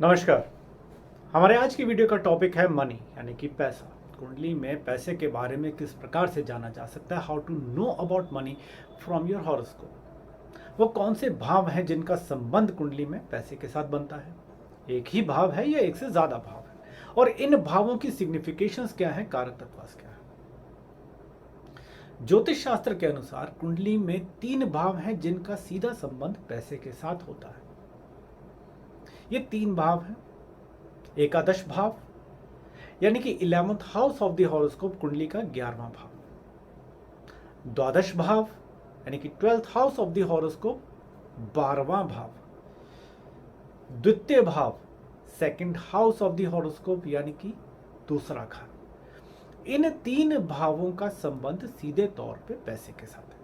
नमस्कार। हमारे आज की वीडियो का टॉपिक है मनी यानी कि पैसा। कुंडली में पैसे के बारे में किस प्रकार से जाना जा सकता है, how to know about money from your horoscope. वो कौन से भाव हैं जिनका संबंध कुंडली में पैसे के साथ बनता है, एक ही भाव है या एक से ज्यादा भाव है, और इन भावों की सिग्निफिकेशंस क्या है, कारक तत्वास क्या है। ज्योतिष शास्त्र के अनुसार कुंडली में 3 भाव हैं जिनका सीधा संबंध पैसे के साथ होता है। ये 3 भाव हैं। एकादश भाव यानी कि 11th house of the horoscope, कुंडली का 11वां भाव। द्वादश भाव यानी कि 12th house of the horoscope, 12वां भाव। द्वितीय भाव, second house of the horoscope यानी कि दूसरा घर। इन 3 भावों का संबंध सीधे तौर पे पैसे के साथ है,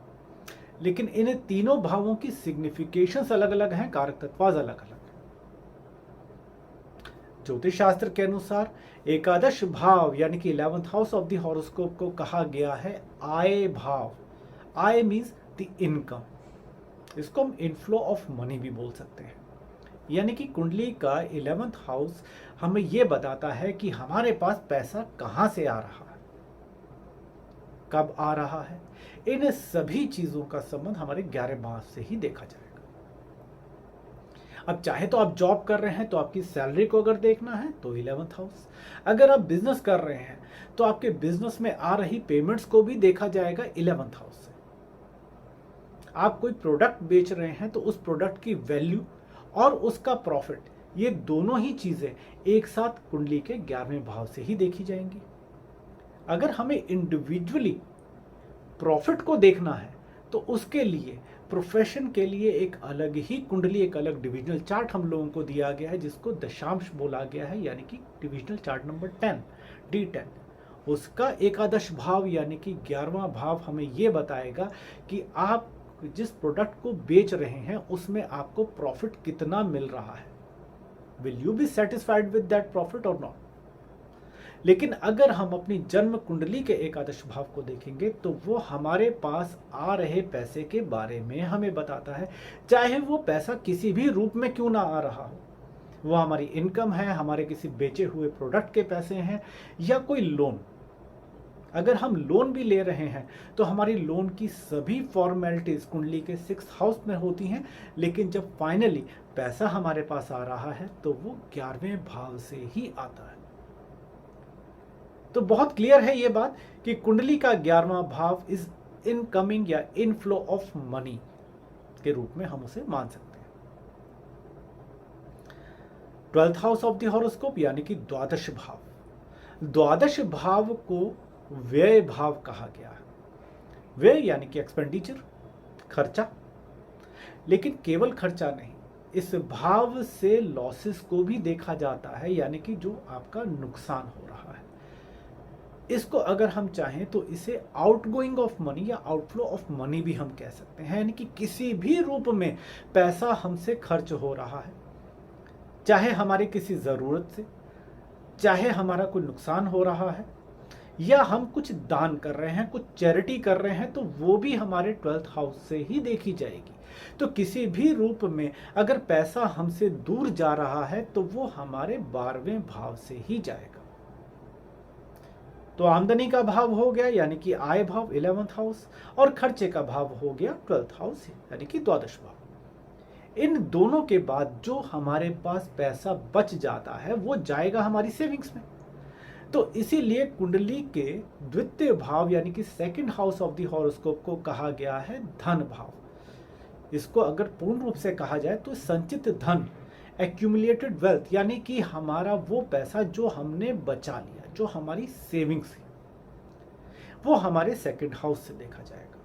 लेकिन इन तीनों भावों की सिग्निफिकेशंस अलग अलग हैं, कारक तत्वाज अलग अलग। ज्योतिष शास्त्र के अनुसार एकादश भाव यानी कि 11th house of the horoscope को कहा गया है आय भाव। I means the income. इसको हम इनफ्लो ऑफ मनी भी बोल सकते हैं। यानी कि कुंडली का 11th हाउस हमें यह बताता है कि हमारे पास पैसा कहां से आ रहा है, कब आ रहा है। इन सभी चीजों का संबंध हमारे 11 भाव से ही देखा जाएगा। अब चाहे तो आप जॉब कर रहे हैं तो आपकी सैलरी को अगर देखना है तो 11th हाउस। अगर आप बिजनेस कर रहे हैं तो आपके बिजनेस में आ रही पेमेंट्स को भी देखा जाएगा 11th हाउस से। आप कोई प्रोडक्ट बेच रहे हैं तो उस प्रोडक्ट की वैल्यू और उसका प्रॉफिट, ये दोनों ही चीजें एक साथ कुंडली के 11वें भाव से ही देखी जाएंगी। अगर हमें इंडिविजुअली प्रॉफिट को देखना है तो उसके लिए प्रोफेशन के लिए एक अलग ही कुंडली, एक अलग डिविजनल चार्ट हम लोगों को दिया गया है, जिसको दशांश बोला गया है, यानी कि डिविजनल चार्ट नंबर 10 D10। उसका एकादश भाव यानी कि 11वां भाव हमें यह बताएगा कि आप जिस प्रोडक्ट को बेच रहे हैं उसमें आपको प्रॉफिट कितना मिल रहा है। Will you be satisfied with that profit और नॉट। लेकिन अगर हम अपनी जन्म कुंडली के एकादश भाव को देखेंगे तो वो हमारे पास आ रहे पैसे के बारे में हमें बताता है, चाहे वो पैसा किसी भी रूप में क्यों ना आ रहा हो। वो हमारी इनकम है, हमारे किसी बेचे हुए प्रोडक्ट के पैसे हैं, या कोई लोन। अगर हम लोन भी ले रहे हैं तो हमारी लोन की सभी फॉर्मेलिटीज कुंडली के 6th हाउस में होती हैं, लेकिन जब फाइनली पैसा हमारे पास आ रहा है तो वो 11वें भाव से ही आता है। तो बहुत क्लियर है ये बात कि कुंडली का 11वां भाव इज इनकमिंग या इनफ्लो ऑफ मनी के रूप में हम उसे मान सकते हैं। 12th house of the horoscope यानी कि द्वादश भाव। द्वादश भाव को व्यय भाव कहा गया है। व्यय यानी कि एक्सपेंडिचर, खर्चा। लेकिन केवल खर्चा नहीं, इस भाव से लॉसेस को भी देखा जाता है, यानी कि जो आपका नुकसान हो रहा है। इसको अगर हम चाहें तो इसे आउटगोइंग ऑफ मनी या आउटफ्लो ऑफ मनी भी हम कह सकते हैं, यानी कि किसी भी रूप में पैसा हमसे खर्च हो रहा है, चाहे हमारी किसी ज़रूरत से, चाहे हमारा कोई नुकसान हो रहा है, या हम कुछ दान कर रहे हैं, कुछ चैरिटी कर रहे हैं, तो वो भी हमारे 12th हाउस से ही देखी जाएगी। तो किसी भी रूप में अगर पैसा हमसे दूर जा रहा है तो वो हमारे 12वें भाव से ही जाएगा। तो आमदनी का भाव हो गया यानी कि आय भाव 11th हाउस, और खर्चे का भाव हो गया 12th हाउस यानी कि द्वादश भाव। इन दोनों के बाद जो हमारे पास पैसा बच जाता है वो जाएगा हमारी सेविंग्स में। तो इसीलिए कुंडली के द्वितीय भाव यानी कि 2nd house of the horoscope को कहा गया है धन भाव। इसको अगर पूर्ण रूप से कहा जाए तो संचित धन, एक्यूमुलेटेड वेल्थ, यानी कि हमारा वो पैसा जो हमने बचा लिया, जो हमारी सेविंग्स है, वो हमारे 2nd हाउस से देखा जाएगा।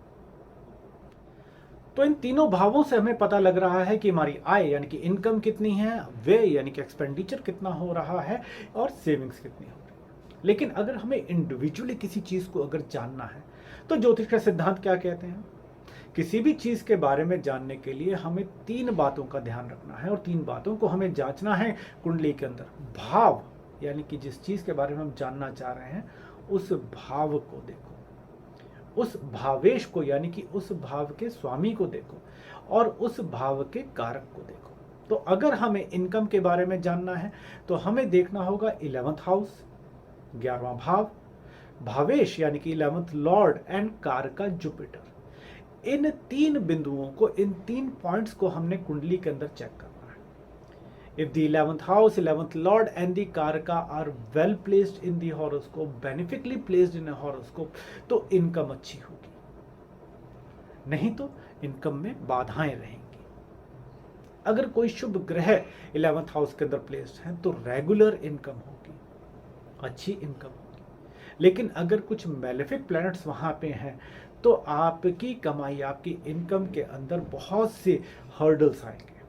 तो इन तीनों भावों से हमें पता लग रहा है कि हमारी आय यानी कि इनकम कितनी है, व्यय यानी कि एक्सपेंडिचर कितना हो रहा है, और सेविंग्स कितनी हो रही है। लेकिन अगर हमें इंडिविजुअली किसी चीज को अगर जानना है तो ज्योतिष का सिद्धांत क्या कहते हैं, किसी भी चीज के बारे में जानने के लिए हमें 3 बातों का ध्यान रखना है, और 3 बातों को हमें जांचना है कुंडली के अंदर। भाव यानी कि जिस चीज के बारे में हम जानना चाह रहे हैं उस भाव को देखो, उस भावेश को यानी कि उस भाव के स्वामी को देखो, और उस भाव के कारक को देखो। तो अगर हमें इनकम के बारे में जानना है तो हमें देखना होगा 11th हाउस, 11वां भाव, भावेश यानी कि 11th लॉर्ड एंड कारका जुपिटर। इन 3 बिंदुओं को, इन 3 पॉइंट्स को हमने कुंडली के अंदर चेक करना है। If the 11th house, 11th lord and the कारका are well placed in the horoscope, beneficially placed in a horoscope, तो इनकम अच्छी होगी, नहीं तो इनकम में बाधाएं रहेंगी। अगर कोई शुभ ग्रह 11th हाउस के अंदर प्लेस्ड है तो रेगुलर इनकम होगी, अच्छी इनकम होगी। लेकिन अगर कुछ मैलेफिक प्लैनेट्स वहां पे हैं तो आपकी कमाई, आपकी इनकम के अंदर बहुत से हर्डल्स आएंगे,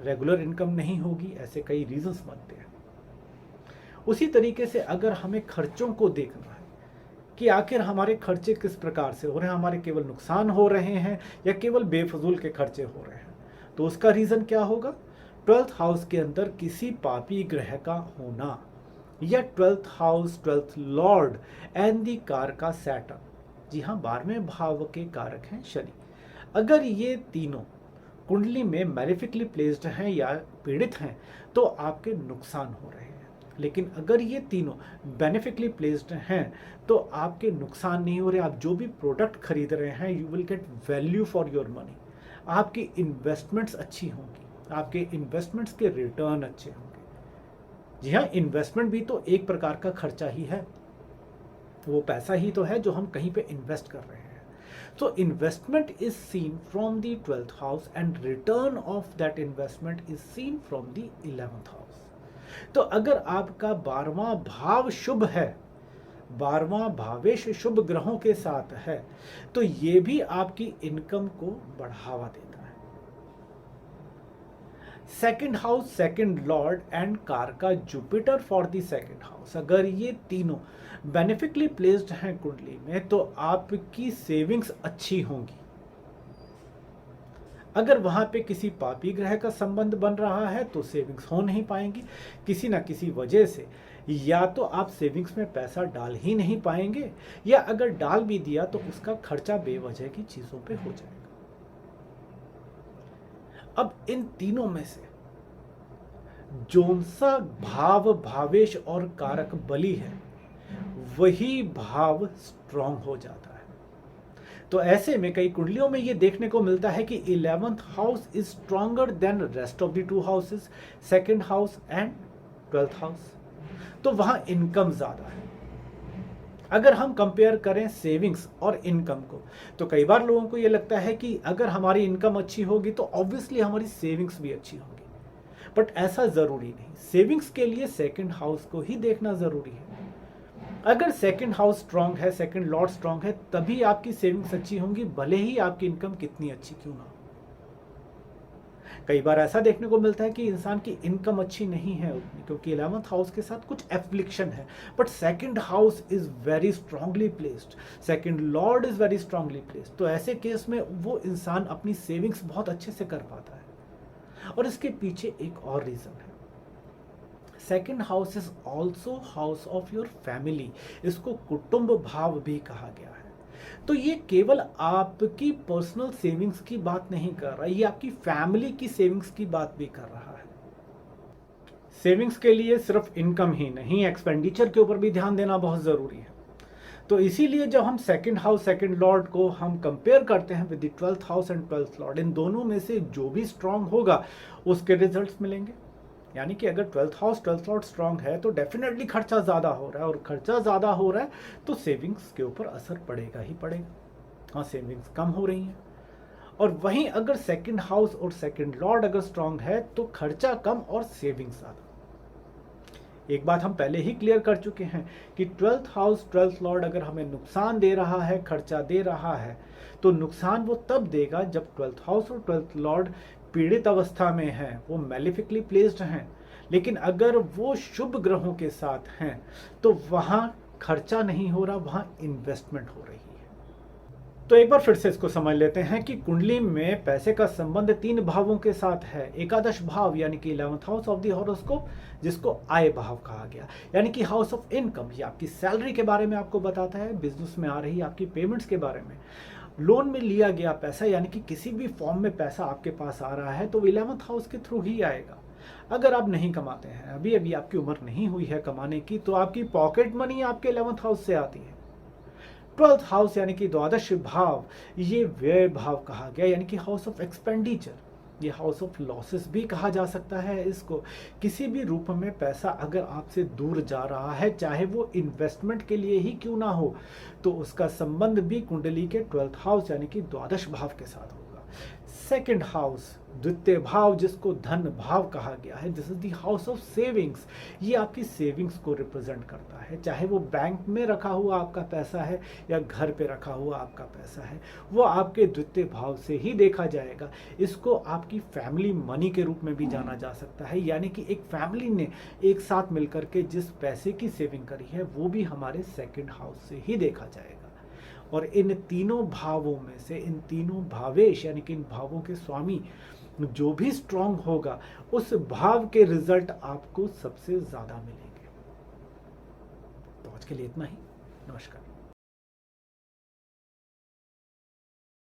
रेगुलर इनकम नहीं होगी, ऐसे कई रीजंस बनते हैं। उसी तरीके से अगर हमें खर्चों को देखना है कि आखिर हमारे खर्चे किस प्रकार से हो रहे हैं, हमारे केवल नुकसान हो रहे हैं या केवल बेफजूल के खर्चे हो रहे हैं, तो उसका रीजन क्या होगा? 12th हाउस के अंदर किसी पापी ग्रह का होना, या 12th house, 12th Lord and the कारका सैटर्न, जी हाँ 12वें भाव के कारक हैं शनि। अगर ये तीनों कुंडली में मैलेफिकली प्लेस्ड हैं या पीड़ित हैं तो आपके नुकसान हो रहे हैं। लेकिन अगर ये तीनों बेनिफिकली प्लेस्ड हैं तो आपके नुकसान नहीं हो रहे। आप जो भी प्रोडक्ट खरीद रहे हैं, you will get value for your money. आपकी इन्वेस्टमेंट्स अच्छी होंगी, आपके इन्वेस्टमेंट्स के रिटर्न अच्छे होंगे। जी हाँ, इन्वेस्टमेंट भी तो एक प्रकार का खर्चा ही है, वो पैसा ही तो है जो हम कहीं पे इन्वेस्ट कर रहे हैं। तो investment is seen from the 12th house and return of that investment is seen from the 11th house. तो अगर आपका 12वां भाव शुभ है, 12वां भावेश शुभ ग्रहों के साथ है, तो ये भी आपकी इनकम को बढ़ावा देता है। Second house, second lord and कारका Jupiter for the second house, अगर ये तीनों बेनिफिकली प्लेस्ड हैं कुंडली में तो आपकी सेविंग्स अच्छी होंगी। अगर वहां पे किसी पापी ग्रह का संबंध बन रहा है तो सेविंग्स हो नहीं पाएंगी किसी ना किसी वजह से, या तो आप सेविंग्स में पैसा डाल ही नहीं पाएंगे, या अगर डाल भी दिया तो उसका खर्चा बेवजह की चीजों पे हो जाएगा। अब इन तीनों में से जोन सा भाव भावेश और कारक बली है वही भाव स्ट्रांग हो जाता है। तो ऐसे में कई कुंडलियों में ये देखने को मिलता है कि 11th house is stronger than rest of the 2 houses, second house and 12th house, तो वहां इनकम ज्यादा है। अगर हम कंपेयर करें सेविंग्स और इनकम को तो कई बार लोगों को ये लगता है कि अगर हमारी इनकम अच्छी होगी तो ऑब्वियसली हमारी सेविंग्स भी अच्छी होगी, बट ऐसा जरूरी नहीं। सेविंग्स के लिए सेकंड हाउस को ही देखना जरूरी है। अगर सेकंड हाउस स्ट्रांग है, सेकंड लॉर्ड स्ट्रांग है, तभी आपकी सेविंग्स अच्छी होंगी, भले ही आपकी इनकम कितनी अच्छी क्यों ना हो। कई बार ऐसा देखने को मिलता है कि इंसान की इनकम अच्छी नहीं है उतनी, क्योंकि 11th हाउस के साथ कुछ एफ्लिक्शन है, but second house is very strongly placed, second Lord is very strongly placed. तो ऐसे केस में वो इंसान अपनी सेविंग्स बहुत अच्छे से कर पाता है। और इसके पीछे एक और रीजन है, second house is also house of your family, इसको कुटुंब भाव भी कहा गया है। तो ये केवल आपकी पर्सनल सेविंग्स की बात नहीं कर रहा, ये आपकी फैमिली की सेविंग्स की बात भी कर रहा है। सेविंग्स के लिए सिर्फ इनकम ही नहीं, एक्सपेंडिचर के ऊपर भी ध्यान देना बहुत जरूरी है। तो इसीलिए जब हम सेकंड हाउस, सेकंड लॉर्ड को हम कंपेयर करते हैं with the 12th house and 12th lord, इन दोनों में से जो भी स्ट्रांग होगा उसके रिजल्ट्स मिलेंगे। यानी कि अगर 12th house, 12th Lord strong है तो डेफिनेटली खर्चा ज़्यादा हो रहा है, और खर्चा ज़्यादा हो रहा है तो सेविंग्स के ऊपर असर पड़ेगा ही पड़ेगा। हाँ, सेविंग्स कम हो रही हैं। और वहीं अगर सेकंड हाउस और सेकंड लॉर्ड अगर स्ट्रांग है तो खर्चा कम और सेविंग्स ज़्यादा। एक बात हम पहले ही क्लियर कर चुके हैं कि 12th हाउस, 12th लॉर्ड अगर हमें नुकसान दे रहा है, खर्चा दे रहा है, तो नुकसान वो तब देगा जब 12th हाउस और 12th लॉर्ड पीड़ित अवस्था में हैं, वो मैलिफिकली प्लेस्ड हैं। लेकिन अगर वो शुभ ग्रहों के साथ हैं तो वहां खर्चा नहीं हो रहा, वहां इन्वेस्टमेंट हो रही है। तो एक बार फिर से इसको समझ लेते हैं कि कुंडली में पैसे का संबंध 3 भावों के साथ है। एकादश भाव यानी कि 11th house of the horoscope, जिसको आय भाव कहा गया, यानी कि हाउस ऑफ इनकम, ये आपकी सैलरी के बारे में आपको बताता है, बिजनेस में आ रही आपकी पेमेंट्स के बारे में। लोन में लिया गया पैसा यानी कि किसी भी फॉर्म में पैसा आपके पास आ रहा है तो 11th हाउस के थ्रू ही आएगा। अगर आप नहीं कमाते हैं, अभी अभी आपकी उम्र नहीं हुई है कमाने की, तो आपकी पॉकेट मनी आपके 11th हाउस से आती है। 12th हाउस यानी कि द्वादश भाव, ये व्यय भाव कहा गया, यानी कि हाउस ऑफ एक्सपेंडिचर। ये हाउस ऑफ लॉसेस भी कहा जा सकता है इसको। किसी भी रूप में पैसा अगर आपसे दूर जा रहा है, चाहे वो इन्वेस्टमेंट के लिए ही क्यों ना हो, तो उसका संबंध भी कुंडली के 12th हाउस यानी कि द्वादश भाव के साथ होगा। सेकंड हाउस, द्वितीय भाव, जिसको धन भाव कहा गया है, this is the house of savings. ये आपकी सेविंग्स को रिप्रेजेंट करता है, चाहे वो बैंक में रखा हुआ आपका पैसा है या घर पे रखा हुआ आपका पैसा है, वो आपके द्वितीय भाव से ही देखा जाएगा। इसको आपकी फैमिली मनी के रूप में भी जाना जा सकता है, यानी कि एक फैमिली ने एक साथ मिलकर के जिस पैसे की सेविंग करी है वो भी हमारे सेकंड हाउस से ही देखा जाएगा। और इन तीनों भावों में से, इन तीनों भावेश यानी कि इन भावों के स्वामी जो भी स्ट्रांग होगा, उस भाव के रिजल्ट आपको सबसे ज्यादा मिलेंगे। तो आज के लिए इतना ही। नमस्कार।